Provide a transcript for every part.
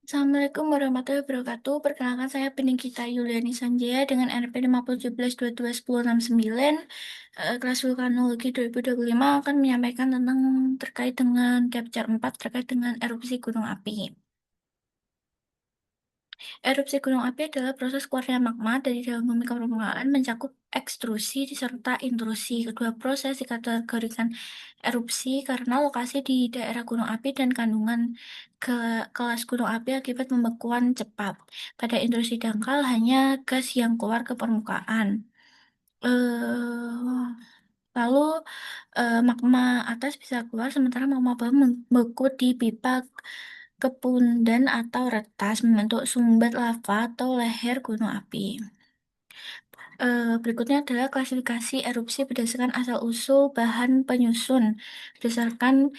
Assalamualaikum warahmatullahi wabarakatuh. Perkenalkan saya Piningkita Yuliani Sanjaya dengan NP 5017221069 kelas Vulkanologi 2025 akan menyampaikan tentang terkait dengan Capture 4 terkait dengan erupsi gunung api. Erupsi gunung api adalah proses keluarnya magma dari dalam bumi ke permukaan mencakup ekstrusi serta intrusi. Kedua proses dikategorikan erupsi karena lokasi di daerah gunung api dan kandungan ke kelas gunung api akibat pembekuan cepat. Pada intrusi dangkal hanya gas yang keluar ke permukaan. Eh, Lalu magma atas bisa keluar sementara magma bawah membeku di pipa kepundan atau retas membentuk sumber lava atau leher gunung api. Berikutnya adalah klasifikasi erupsi berdasarkan asal-usul bahan penyusun. Berdasarkan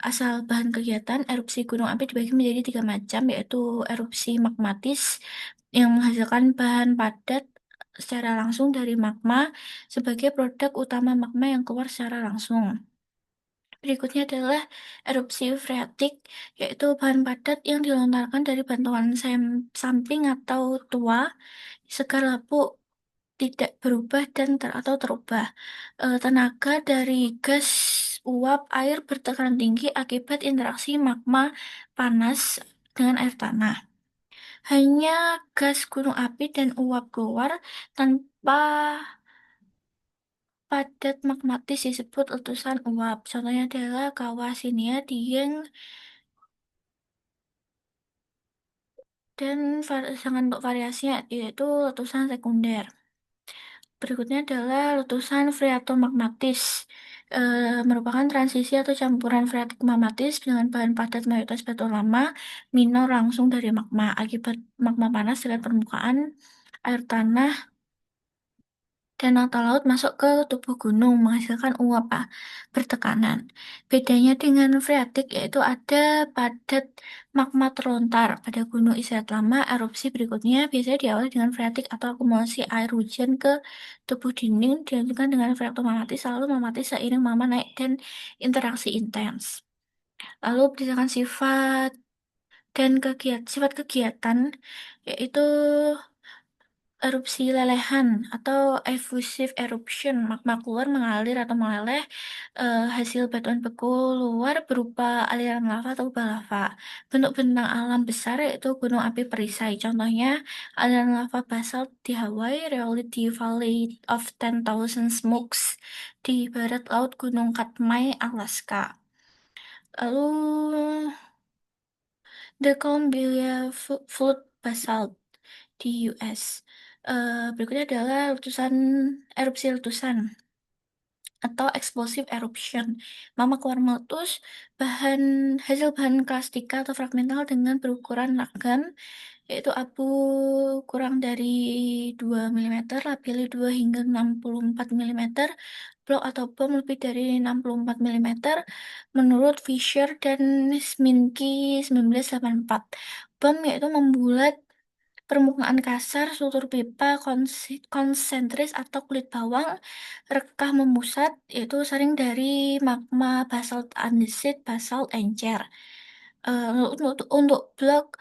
asal bahan kegiatan, erupsi gunung api dibagi menjadi tiga macam, yaitu erupsi magmatis yang menghasilkan bahan padat secara langsung dari magma sebagai produk utama magma yang keluar secara langsung. Berikutnya adalah erupsi freatik, yaitu bahan padat yang dilontarkan dari bantuan samping atau tua, segar lapuk tidak berubah dan atau terubah. Tenaga dari gas uap air bertekanan tinggi akibat interaksi magma panas dengan air tanah. Hanya gas gunung api dan uap keluar tanpa padat magmatis disebut letusan uap. Contohnya adalah kawah Sinia, Dieng, dan sangat untuk variasinya yaitu letusan sekunder. Berikutnya adalah letusan freatomagmatis. Merupakan transisi atau campuran freatik magmatis dengan bahan padat mayoritas batu lama minor langsung dari magma. Akibat magma panas dengan permukaan air tanah dan atau laut masuk ke tubuh gunung menghasilkan uap bertekanan. Bedanya dengan freatik yaitu ada padat magma terlontar pada gunung istirahat lama. Erupsi berikutnya biasanya diawali dengan freatik atau akumulasi air hujan ke tubuh dinding dilanjutkan dengan freatomagmatis lalu magmatis seiring magma naik dan interaksi intens. Lalu berdasarkan sifat kegiatan yaitu erupsi lelehan atau effusive eruption, magma keluar mengalir atau meleleh, hasil batuan beku luar berupa aliran lava atau kubah lava. Bentuk bentang alam besar yaitu gunung api perisai. Contohnya aliran lava basalt di Hawaii, Rhyolite di Valley of Ten Thousand Smokes di barat laut Gunung Katmai, Alaska. Lalu The Columbia Flood Basalt di US. Berikutnya adalah erupsi letusan atau explosive eruption. Mama keluar meletus hasil bahan klastika atau fragmental dengan berukuran logam yaitu abu kurang dari 2 mm, lapilli 2 hingga 64 mm, blok atau bom lebih dari 64 mm, menurut Fisher dan Sminky 1984. Bom yaitu membulat permukaan kasar, struktur pipa konsentris atau kulit bawang, rekah memusat, yaitu sering dari magma basalt andesit, basalt encer. Untuk blok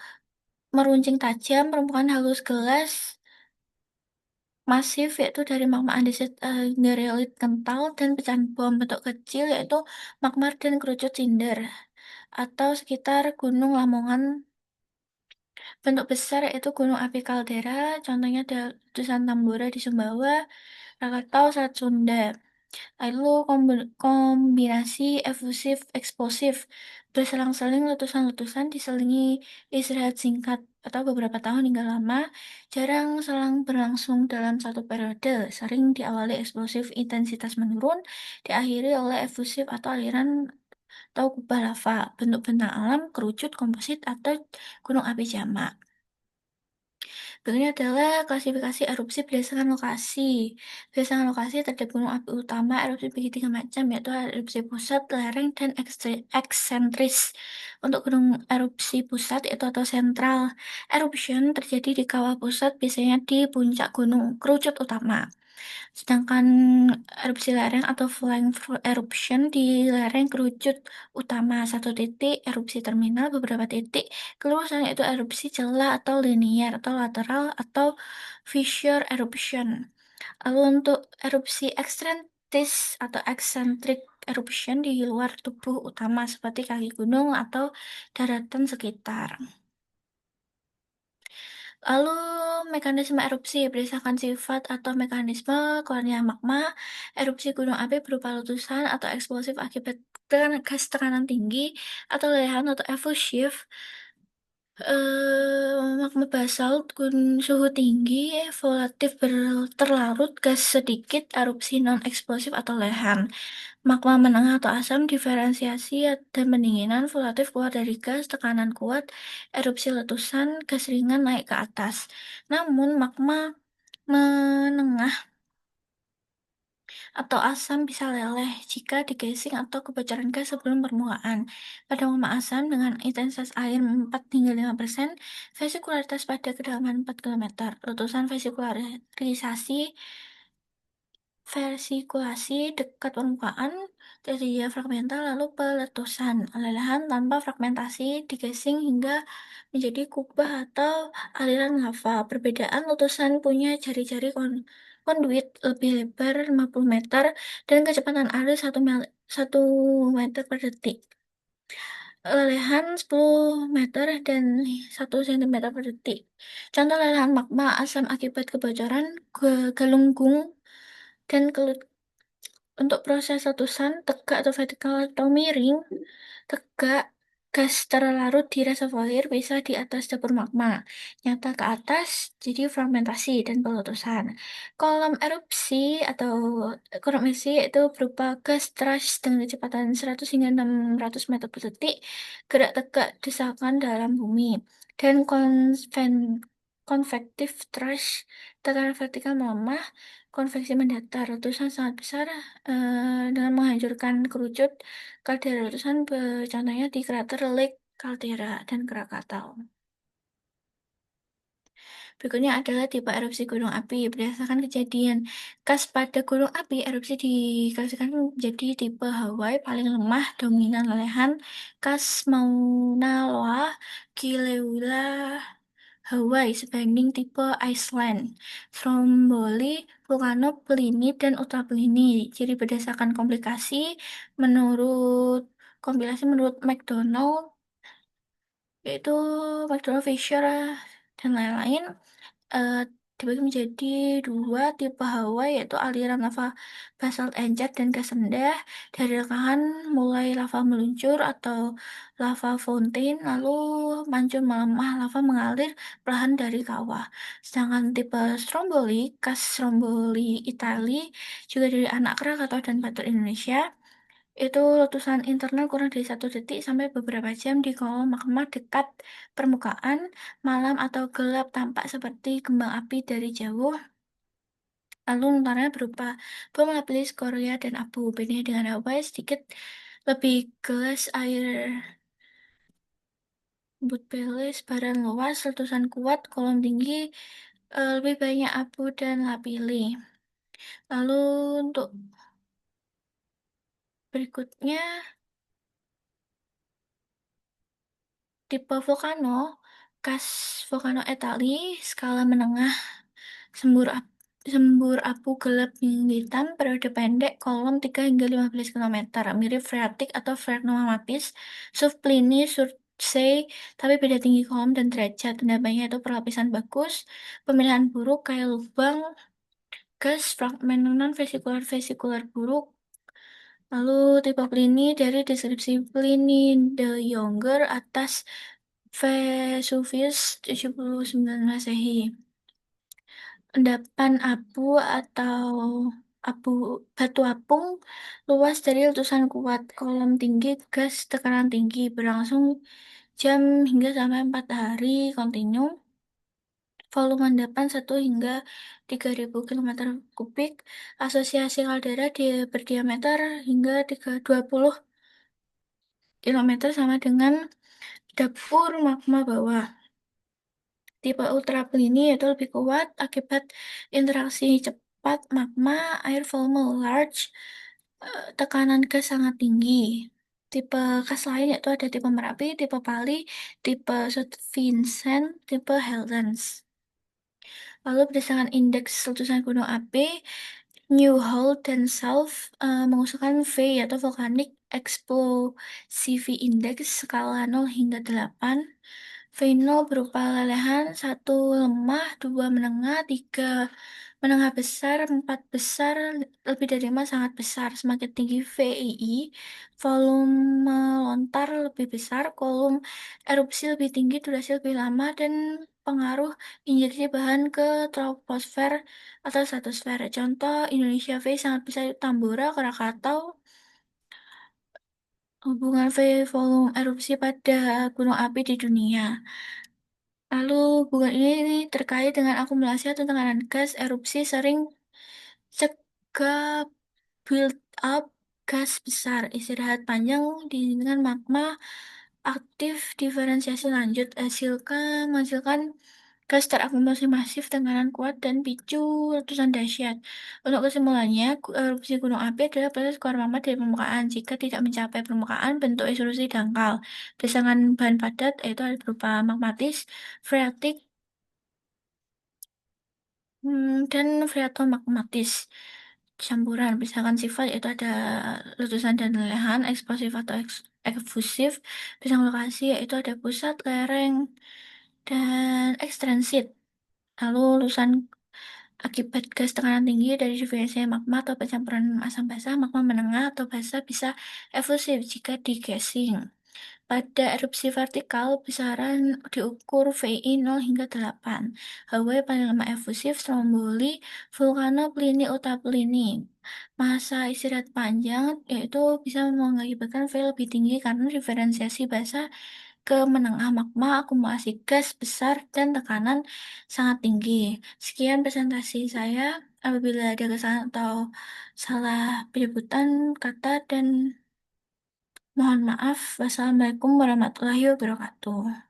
meruncing tajam, permukaan halus gelas, masif yaitu dari magma andesit nereolit kental dan pecahan bom bentuk kecil yaitu magma dan kerucut cinder atau sekitar Gunung Lamongan. Bentuk besar yaitu gunung api kaldera, contohnya ada letusan Tambora di Sumbawa, Krakatau, Selat Sunda. Lalu kombinasi efusif eksplosif berselang-seling letusan-letusan diselingi istirahat singkat atau beberapa tahun hingga lama, jarang selang berlangsung dalam satu periode, sering diawali eksplosif intensitas menurun, diakhiri oleh efusif atau aliran atau kubah lava, bentuk bentang alam, kerucut, komposit, atau gunung api jamak. Berikutnya adalah klasifikasi erupsi berdasarkan lokasi. Berdasarkan lokasi terhadap gunung api utama, erupsi bagi tiga macam, yaitu erupsi pusat, lereng, dan eksentris. Untuk gunung erupsi pusat, yaitu atau central eruption, terjadi di kawah pusat, biasanya di puncak gunung kerucut utama. Sedangkan erupsi lereng atau flank eruption di lereng kerucut utama satu titik, erupsi terminal beberapa titik, keluasan itu erupsi celah atau linear atau lateral atau fissure eruption. Lalu untuk erupsi ekstrentis atau eccentric eruption di luar tubuh utama seperti kaki gunung atau daratan sekitar. Lalu mekanisme erupsi berdasarkan sifat atau mekanisme keluarnya magma, erupsi gunung api berupa letusan atau eksplosif akibat gas tekanan tinggi atau ledakan atau efusif. Magma basalt suhu tinggi, volatif terlarut, gas sedikit, erupsi non-eksplosif atau lehan. Magma menengah atau asam, diferensiasi dan pendinginan, volatif keluar dari gas, tekanan kuat, erupsi letusan, gas ringan naik ke atas. Namun, magma menengah atau asam bisa meleleh jika digesing atau kebocoran gas sebelum permukaan. Pada magma asam dengan intensitas air 4 hingga 5%, vesikularitas pada kedalaman 4 km. Letusan Versikulasi dekat permukaan terjadi fragmental lalu peletusan, lelehan tanpa fragmentasi digesing hingga menjadi kubah atau aliran lava. Perbedaan letusan punya jari-jari konduit lebih lebar 50 meter dan kecepatan air 1 meter per detik. Lelehan 10 meter dan 1 cm per detik. Contoh lelehan magma asam akibat kebocoran galunggung dan untuk proses letusan, tegak atau vertikal atau miring, tegak, gas terlarut di reservoir bisa di atas dapur magma, nyata ke atas, jadi fragmentasi dan peletusan. Kolom erupsi atau kolom erupsi itu berupa gas trash dengan kecepatan 100 hingga 600 meter per detik, gerak tegak desakan dalam bumi, dan konvektif trash, tekanan vertikal melemah, konveksi mendatar, letusan sangat besar dengan menghancurkan kerucut kaldera letusan contohnya di krater Lake Caldera dan Krakatau. Berikutnya adalah tipe erupsi gunung api. Berdasarkan kejadian khas pada gunung api, erupsi diklasifikasikan menjadi tipe Hawaii paling lemah, dominan lelehan, khas Mauna Loa, Kilauea, Hawaii sebanding tipe Iceland, Stromboli, Vulcano, Pliny, dan Ultra Pliny. Ciri berdasarkan kompilasi menurut McDonald, yaitu McDonald Fisher dan lain-lain, eh, dibagi menjadi dua tipe Hawaii, yaitu aliran lava basalt encer dan gas rendah dari rekahan mulai lava meluncur atau lava fountain, lalu mancun melemah, lava mengalir perlahan dari kawah. Sedangkan tipe Stromboli, khas Stromboli Itali, juga dari anak Krakatau dan Batur Indonesia, itu letusan internal kurang dari 1 detik sampai beberapa jam di kolom magma dekat permukaan, malam atau gelap tampak seperti kembang api dari jauh. Lalu luntarnya berupa bom lapis, Korea, dan abu. Bedanya dengan Hawaii sedikit lebih gelas air but pelis, baran luas, letusan kuat, kolom tinggi, lebih banyak abu dan lapili. Lalu untuk berikutnya, tipe vulcano, khas vulcano Etali, skala menengah, sembur ap- sembur abu gelap hingga hitam, periode pendek, kolom 3 hingga 15 km, mirip freatik atau phreatomapis, subplini, Surtsey, tapi beda tinggi kolom dan derajat. Tandanya itu perlapisan bagus, pemilihan buruk, kayak lubang, gas, fragmen non-vesikular buruk. Lalu tipe Pliny dari deskripsi Pliny the Younger atas Vesuvius 79 Masehi. Endapan abu atau abu batu apung luas dari letusan kuat, kolom tinggi, gas tekanan tinggi, berlangsung jam hingga sampai 4 hari kontinu. Volume endapan 1 hingga 3.000 km kubik. Asosiasi kaldera berdiameter hingga 20 km sama dengan dapur magma bawah. Tipe ultra ini yaitu lebih kuat akibat interaksi 4, magma, air volume large, tekanan gas sangat tinggi. Tipe gas lain yaitu ada tipe Merapi, tipe Pali, tipe St. Vincent, tipe Helens. Lalu berdasarkan indeks letusan gunung api, Newholt dan Self mengusulkan V atau Volcanic Explosivity Index skala 0 hingga 8. V0 berupa lelehan, 1 lemah, 2 menengah, 3 menengah besar, 4 besar, lebih dari 5 sangat besar. Semakin tinggi VII, volume lontar lebih besar, kolom erupsi lebih tinggi, durasi lebih lama, dan pengaruh injeksi bahan ke troposfer atau stratosfer. Contoh Indonesia V sangat besar itu Tambora, Krakatau. Hubungan V volume erupsi pada gunung api di dunia. Lalu hubungan ini terkait dengan akumulasi atau tekanan gas erupsi sering cegah build up gas besar. Istirahat panjang diizinkan magma aktif diferensiasi lanjut menghasilkan gas terakumulasi masif, tekanan kuat, dan picu letusan dahsyat. Untuk kesimpulannya, erupsi gunung api adalah proses keluar magma dari permukaan. Jika tidak mencapai permukaan, bentuk erupsi dangkal. Berdasarkan bahan padat, yaitu ada berupa magmatis, freatik, dan freatomagmatis. Campuran, misalkan sifat yaitu ada letusan dan lelehan, eksplosif atau efusif. Bidang lokasi yaitu ada pusat, lereng, dan ekstensif. Lalu lulusan akibat gas tekanan tinggi dari diferensi magma atau pencampuran asam basah, magma menengah atau basah bisa efusif jika di casing. Pada erupsi vertikal, besaran diukur VI 0 hingga 8. Hawaii paling lama efusif, Stromboli, Vulcano Plini Plini. Masa istirahat panjang, yaitu bisa mengakibatkan V lebih tinggi karena diferensiasi basah ke menengah magma, akumulasi gas besar, dan tekanan sangat tinggi. Sekian presentasi saya. Apabila ada kesalahan atau salah penyebutan kata dan mohon maaf. Wassalamualaikum warahmatullahi wabarakatuh.